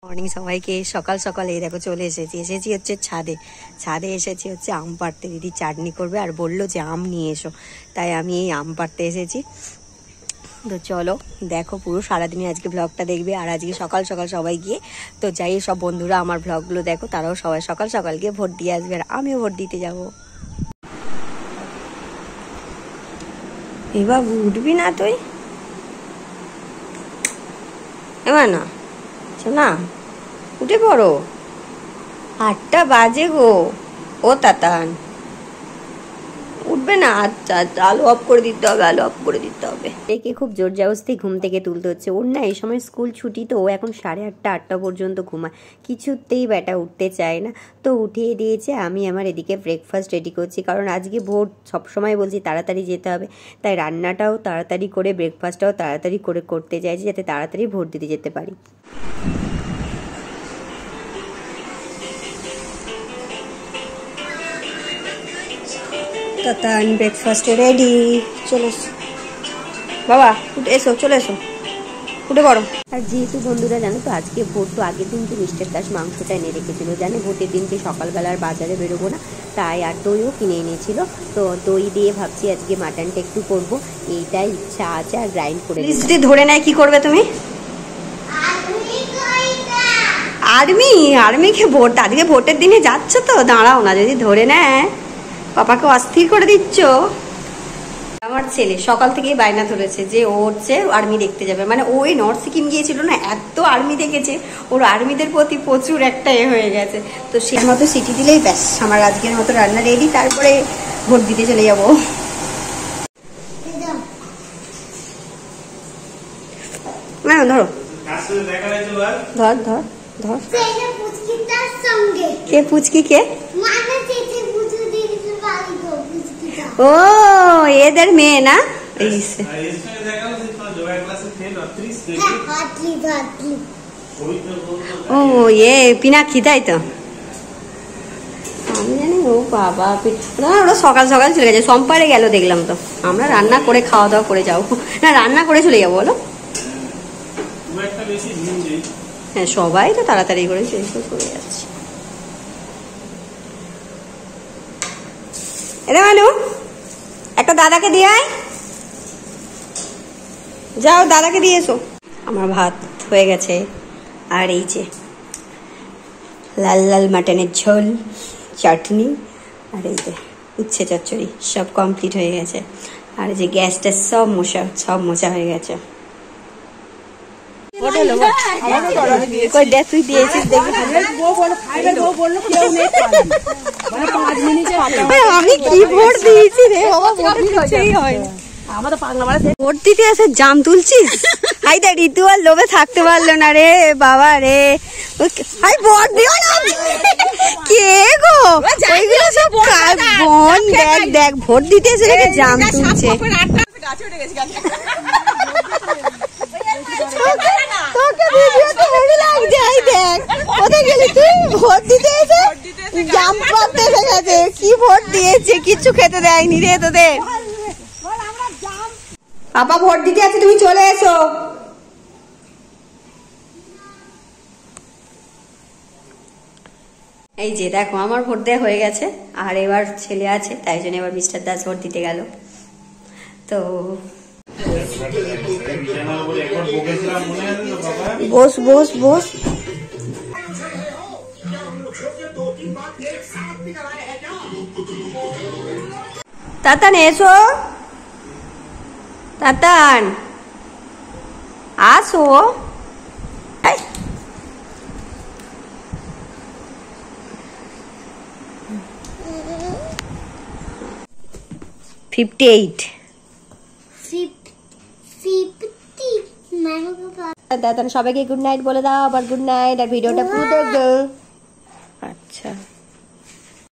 Morning সবাইকে। সকাল সকাল এই দেখো চলে এসেছি হচ্ছে ছাদে এসেছি হচ্ছে আম পাড়তে। দিদি চাটনি করবে আর বললো যে আম নিয়ে এসো, তাই আমি এই আম পাড়তে এসেছি। তো চলো দেখো পুরো সারাদিনই আজকে ব্লগটা দেখবে। আর আজকে সকাল সকাল সবাই গিয়ে তো যাই, সব বন্ধুরা আমার ব্লগগুলো দেখো, তারাও সবাই সকাল সকাল গিয়ে ভোট দিয়ে আসবে আর আমিও ভোট দিতে যাবো। এবার উঠবি না তুই? এবার না না, উঠে পড়ো, 8টা বাজে গো। ও তাতান উঠবে না? আচ্ছা আচ্ছা, আলো অফ করে দিতে হবে। একে খুব জোর জবরদস্তি ঘুম থেকে তুলতে হচ্ছে। ওর না এই সময় স্কুল ছুটি, তো ও এখন 8:30 8টা পর্যন্ত ঘুমায়, কিছুতেই ব্যাটা উঠতে চায় না। তো উঠিয়ে দিয়েছে। আমি আমার এদিকে ব্রেকফাস্ট রেডি করছি, কারণ আজকে ভোট, সবসময় বলছি তাড়াতাড়ি যেতে হবে, তাই রান্নাটাও তাড়াতাড়ি করে ব্রেকফাস্টটাও তাড়াতাড়ি করে করতে চাইছি, যাতে তাড়াতাড়ি ভোট দিতে যেতে পারি। তাতান ব্রেকফাস্ট রেডি, চলে বাবা, উঠে এসো, চলে এসো, উঠে পড়ো। আর যেহেতু বন্ধুরা জানো তো আজকে ভোট, তো আগের দিন তো মিস্টার দাস মাংসটা এনে রেখেছিল, জানে ভোটের দিনকে সকালবেলা আর বাজারে বেরোবো না, তাই আর দইও কিনে এনেছিল। তো দই দিয়ে ভাবছি আজকে মাটনটা একটু করবো, এইটাই ইচ্ছা আছে। আর গ্রাইন্ড করে যদি ধরে নেয় কি করবে তুমি? আর্মিকে ভোট, আজকে ভোটের দিনে যাচ্ছ তো, দাঁড়াও না, যদি ধরে নেয় পাপাকে অস্থির করে দিচ্ছ। আমার ছেলে সকাল থেকেই বায়না ধরেছে যে ও হচ্ছে আর্মি দেখতে যাবে, মানে ওই নর্থ সিকিম গিয়েছিল না, এত আর্মি দেখেছে, ওর আর্মিদের প্রতি প্রচুর একটা হয়ে গেছে। তো সে মতো সিটি দিলেই ব্যাস আমার আজকের মতো রান্না রেডি, তারপরে ভোট দিতে চলে যাবো। হ্যাঁ ধরো, ধর ধর ধর। কে পুচকি? কে? ও এদের মেয়ে না? ও এ পিনাক্ষী, তাই তো আমি জানি। ও বাবা, ওরা সকাল সকাল চলে গেছে, সোমবারে গেল দেখলাম। তো আমরা রান্না করে খাওয়া দাওয়া করে যাবো না, রান্না করে চলে যাবো বলো। হ্যাঁ সবাই তো তাড়াতাড়ি করে চলে যাচ্ছে। এটা মানু একটা দাদাকে দিয়ে আয়, যাও দাদাকে দিয়ে এসো। আমার ভাত হয়ে গেছে, আর এই যে লাল লাল মাটনের ঝোল, চাটনি, আর এই যে উচ্ছে চচ্চড়ি, সব কমপ্লিট হয়ে গেছে। আর এই যে গ্যাসটা সব মোছা হয়ে গেছে। তুই দিয়েছিস আমি কি ভোট দিয়েছি রে বাবা, ভোট দিতে এসে জাম তুলছিস? হাই দেখ, ঋতু আর লোভে থাকতে পারলো না রে বাবা রে। হাই ভোট দিও না, কে গো ওইগুলো সব বোন, দেখ ভোট দিতে এসে জাম তুলছে। তোকে ভিডিওতে হেভি লাগছে, এই দেখ কোথায় গেলি তুই? ভোট দিতে এসে জাম পাড়তে এসে গেছে। কি ভোট দিয়েছে, কিচ্ছু খেতে দেয়নি রে তোদের। পাপা ভোট দিতে আছে, তুমি চলে এসো। এই যে দেখো আমার ভোট দেওয়া হয়ে গেছে, আর এবার ছেলে আছে, তাই জন্য এবার মিস্টার দাস ভোট দিতে গেল। তো বস বস বস। তাতান এসো, তাতান আসো। 58 দাদা সবাইকে গুড নাইট বলে দাও, আবার গুড নাইট, আর ভিডিওটা পুরো দেখবে। আচ্ছা।